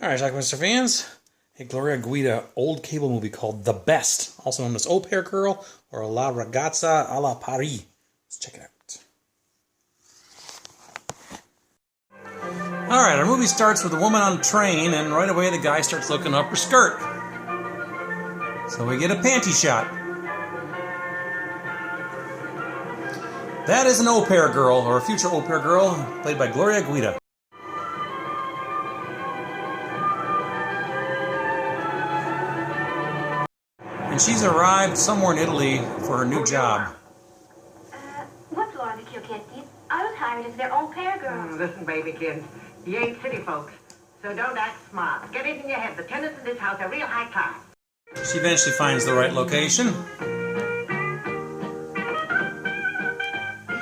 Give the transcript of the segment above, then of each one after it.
Alright, Schlockmeister fans, a Gloria Guida old cable movie called The Best, also known as Au Pair Girl or La Ragazza alla Paris. Let's check it out. Alright, our movie starts with a woman on a train, and right away the guy starts looking up her skirt. So we get a panty shot. That is an au pair girl, or a future au pair girl, played by Gloria Guida. And she's arrived somewhere in Italy for her new job. What's wrong with your kid? I was hired as their au pair girl. Listen, baby kid, you ain't city folks, so don't act smart. Get it in your head. The tenants in this house are real high class. She eventually finds the right location.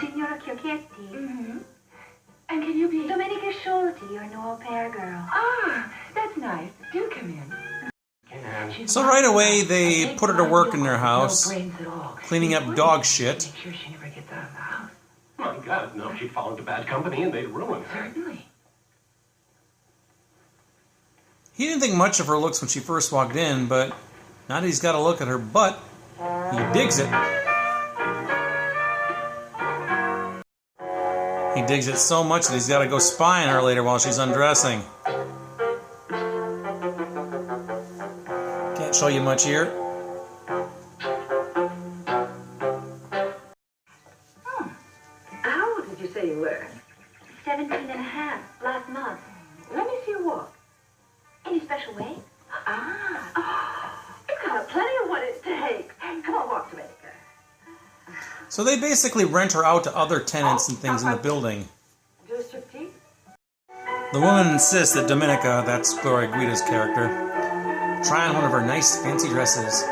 Signora Chiocchetti. Mm-hmm. And can you be... Domenica Sciolti, your new au pair girl. Ah, that's nice. Do come in. So right away they put her to work in their house, cleaning up dog shit. Make sure she never gets out of the house. My God, no, she'd fall into bad company and they'd ruin her. Certainly. He didn't think much of her looks when she first walked in, but now that he's got a look at her butt, he digs it. He digs it so much that he's got to go spy on her later while she's undressing. Can't show you much here. How old did you say you were? 17 and a half, last month. Let me see you walk. Any special way? You've got plenty of what it takes. Come on, walk, Domenica. So they basically rent her out to other tenants and things in the building. Do a striptease? The woman insists that Domenica, that's Gloria Guida's character, try on one of her nice fancy dresses.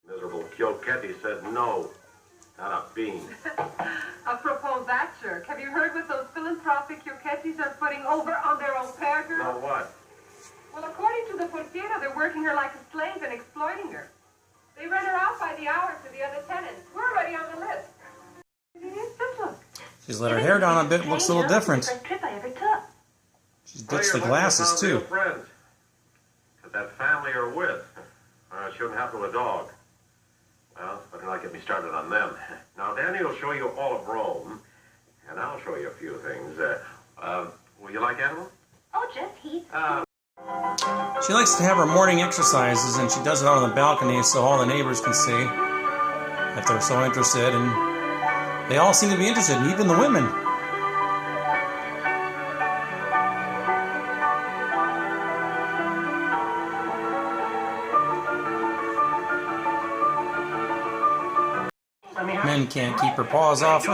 Miserable Chiocchetti said no. Not a bean. Apropos that, jerk, have you heard what those philanthropic Chiochettis are putting over on their au pair girl? No what? Well, according to the portiera, they're working her like a slave and exploiting her. They rent her out by the hour to the other tenants. We're already on the list. Just look. She's let her hair down a bit, looks a little different. First trip I ever took. She's ditched the glasses too. Friends. But that family you're with, it shouldn't happen to a dog. Well, better not get me started on them. Now, Danny will show you all of Rome, and I'll show you a few things. Will you like animals? Oh, just Heath. She likes to have her morning exercises, and she does it out on the balcony so all the neighbors can see if they're so interested, and they all seem to be interested, even the women. Men can't keep her paws off her.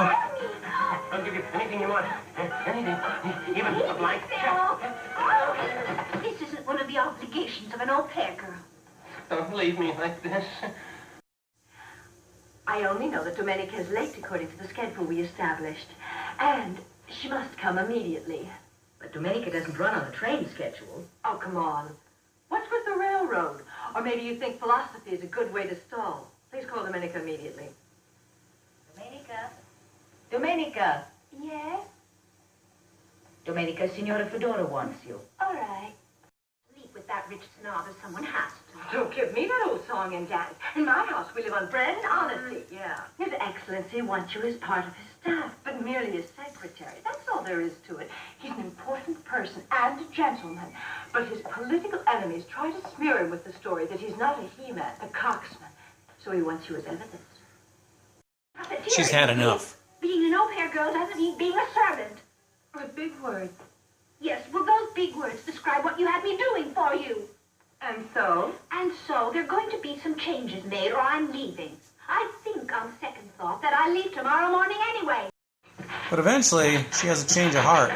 I'll give you anything you want. Anything. Even a blank check. This isn't one of the obligations of an au pair girl. Don't leave me like this. I only know that Domenica is late according to the schedule we established. And she must come immediately. But Domenica doesn't run on a train schedule. Oh, come on. What's with the railroad? Or maybe you think philosophy is a good way to stall. Please call Domenica immediately. Domenica? Domenica? Yes? Domenica, Signora Fedora wants you. All right. Sleep with that rich snob as someone has to. Don't give me that old song and dance. In my house, we live on bread and honesty. Yeah. His Excellency wants you as part of his staff, but merely as secretary. That's all there is to it. He's an important person and a gentleman, but his political enemies try to smear him with the story that he's not a he-man, a coxman. So he wants you as evidence. She's had enough. Being an au pair girl doesn't mean being a servant. With big words. Yes, well, those big words describe what you had me doing for you. And so? And so, there are going to be some changes made, or I'm leaving. I think, on second thought, that I leave tomorrow morning anyway. But eventually, she has a change of heart.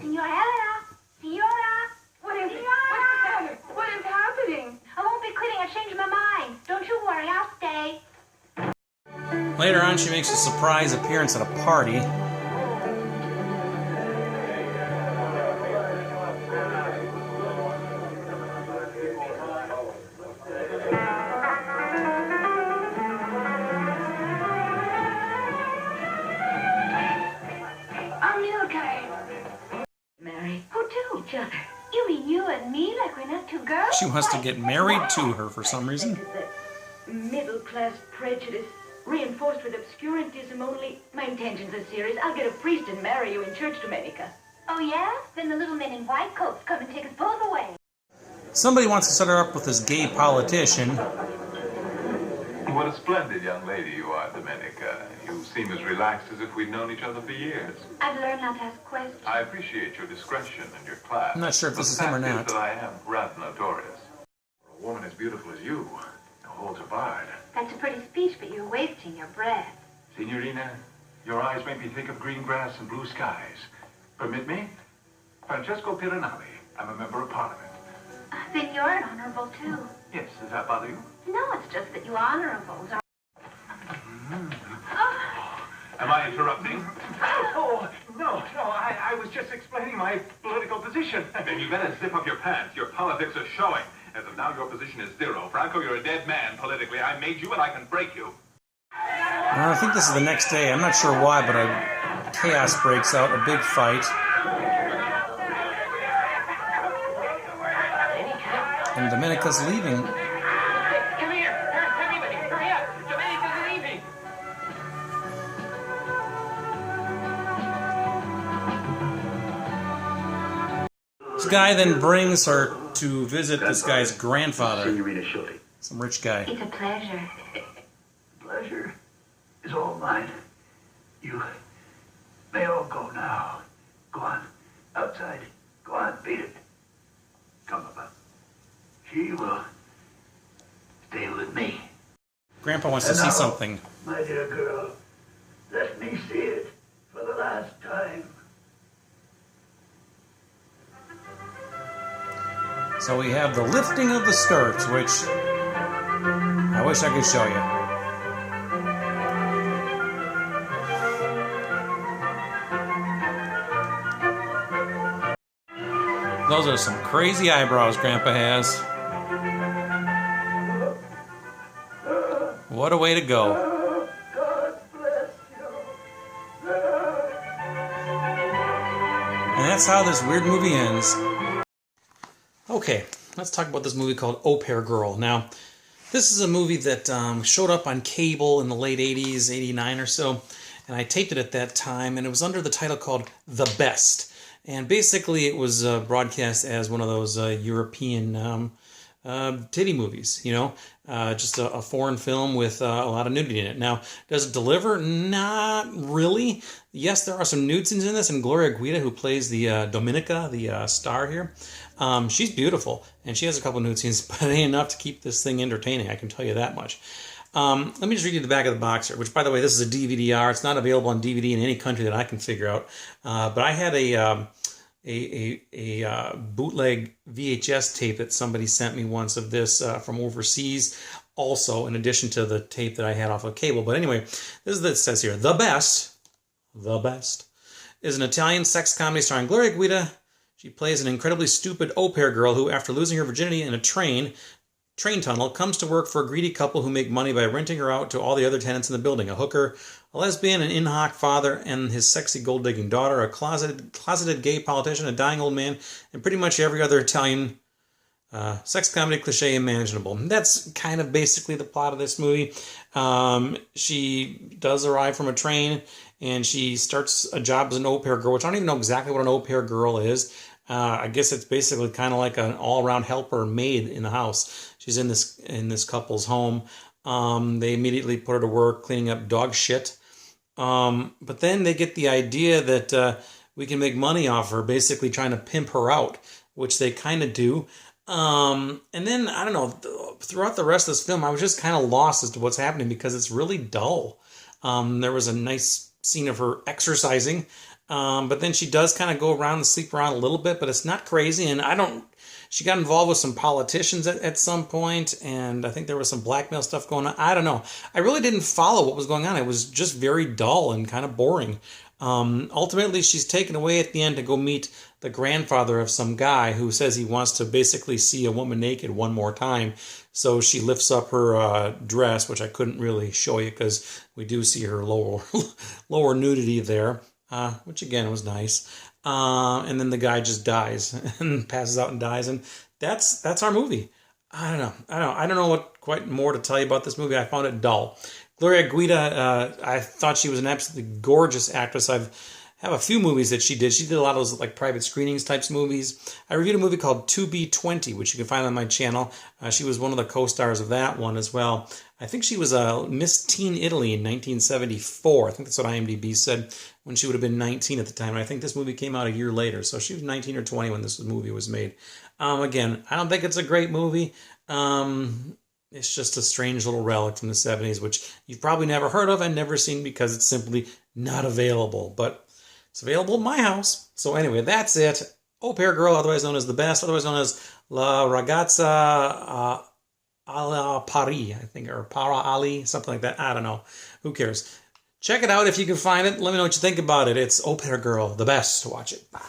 Signora! Signora! What is it? Signora! What is happening? I won't be quitting. I've changed my mind. Don't you worry, I'll stay. Later on, she makes a surprise appearance at a party. She wants to get married to her for some reason. Middle-class prejudice reinforced with obscurantism only. My intentions are serious. I'll get a priest and marry you in church, Domenica. Oh, yeah? Then the little men in white coats come and take us both away. Somebody wants to set her up with this gay politician. What a splendid young lady you are, Domenica. You seem as relaxed as if we'd known each other for years. I've learned not to ask questions. I appreciate your discretion and your class. I'm not sure if this is him or The fact not. is that I am rather notorious. For a woman as beautiful as you, who holds a bard. That's a pretty speech, but you're wasting your breath. Signorina, your eyes make me think of green grass and blue skies. Permit me? Francesco Piranelli. I'm a member of Parliament. Then you're an honorable, too. Yes, does that bother you? No, it's just that you honorables are... Am I interrupting? Oh, no, I was just explaining my political position. Then you better zip up your pants. Your politics are showing. As of now, your position is 0. Franco, you're a dead man politically. I made you and I can break you. I think this is the next day. I'm not sure why, but a chaos breaks out, a big fight. And Domenica's leaving. Come here! Everybody, hurry up! Domenica's leaving! This guy then brings her to visit this guy's grandfather. Signorina Schulte. Some rich guy. It's a pleasure. Pleasure is all mine. You may all go now. Go on. Outside. Go on, beat it. Come about. She will stay with me. Grandpa wants to And see now, something. My dear girl, let me see it for the last time. So we have the lifting of the skirts, which I wish I could show you. Those are some crazy eyebrows Grandpa has. What a way to go. God bless you. And that's how this weird movie ends. Okay, let's talk about this movie called Au Pair Girl. Now, this is a movie that showed up on cable in the late 80s, 89 or so, and I taped it at that time, and it was under the title called The Best. And basically it was broadcast as one of those European titty movies, you know, just a foreign film with a lot of nudity in it. Now, does it deliver? Not really. Yes, there are some nude scenes in this, and Gloria Guida, who plays the Domenica, the star here, she's beautiful, and she has a couple nude scenes, but it ain't enough to keep this thing entertaining, I can tell you that much. Let me just read you the back of the box here, which, by the way, this is a DVD-R. It's not available on DVD in any country that I can figure out. But I had a bootleg VHS tape that somebody sent me once of this from overseas, also, in addition to the tape that I had off of cable. But anyway, this is what it says here. The Best is an Italian sex comedy starring Gloria Guida. She plays an incredibly stupid au pair girl who, after losing her virginity in a train tunnel, comes to work for a greedy couple who make money by renting her out to all the other tenants in the building. A hooker, a lesbian, an in-hoc father, and his sexy gold-digging daughter, a closeted gay politician, a dying old man, and pretty much every other Italian sex comedy cliche imaginable. That's kind of basically the plot of this movie. She does arrive from a train, and she starts a job as an au pair girl, which I don't even know exactly what an au pair girl is. I guess it's basically kind of like an all-around helper maid in the house. She's in this couple's home. They immediately put her to work cleaning up dog shit. But then they get the idea that we can make money off her, basically trying to pimp her out, which they kind of do. And then, I don't know, throughout the rest of this film, I was just kind of lost as to what's happening because it's really dull. There was a nice scene of her exercising. But then she does kind of go around and sleep around a little bit, but it's not crazy. And she got involved with some politicians at some point, and I think there was some blackmail stuff going on. I don't know. I really didn't follow what was going on. It was just very dull and kind of boring. Ultimately, she's taken away at the end to go meet the grandfather of some guy who says he wants to basically see a woman naked one more time. So she lifts up her dress, which I couldn't really show you because we do see her lower nudity there. Which again was nice. And then the guy just dies and passes out and dies. And that's our movie. I don't know what quite more to tell you about this movie. I found it dull. Gloria Guida, I thought she was an absolutely gorgeous actress. I have a few movies that she did. She did a lot of those like private screenings types movies. I reviewed a movie called 2B20, which you can find on my channel. She was one of the co-stars of that one as well. I think she was Miss Teen Italy in 1974. I think that's what IMDb said, when she would have been 19 at the time. And I think this movie came out a year later. So she was 19 or 20 when this movie was made. Again, I don't think it's a great movie. It's just a strange little relic from the 70s, which you've probably never heard of and never seen because it's simply not available. But it's available at my house. So anyway, that's it. Au Pair Girl, otherwise known as The Best, otherwise known as La Ragazza alla Pari, I think, or Para Ali, something like that. I don't know. Who cares? Check it out if you can find it. Let me know what you think about it. It's Au Pair Girl, The Best. Watch it. Bye.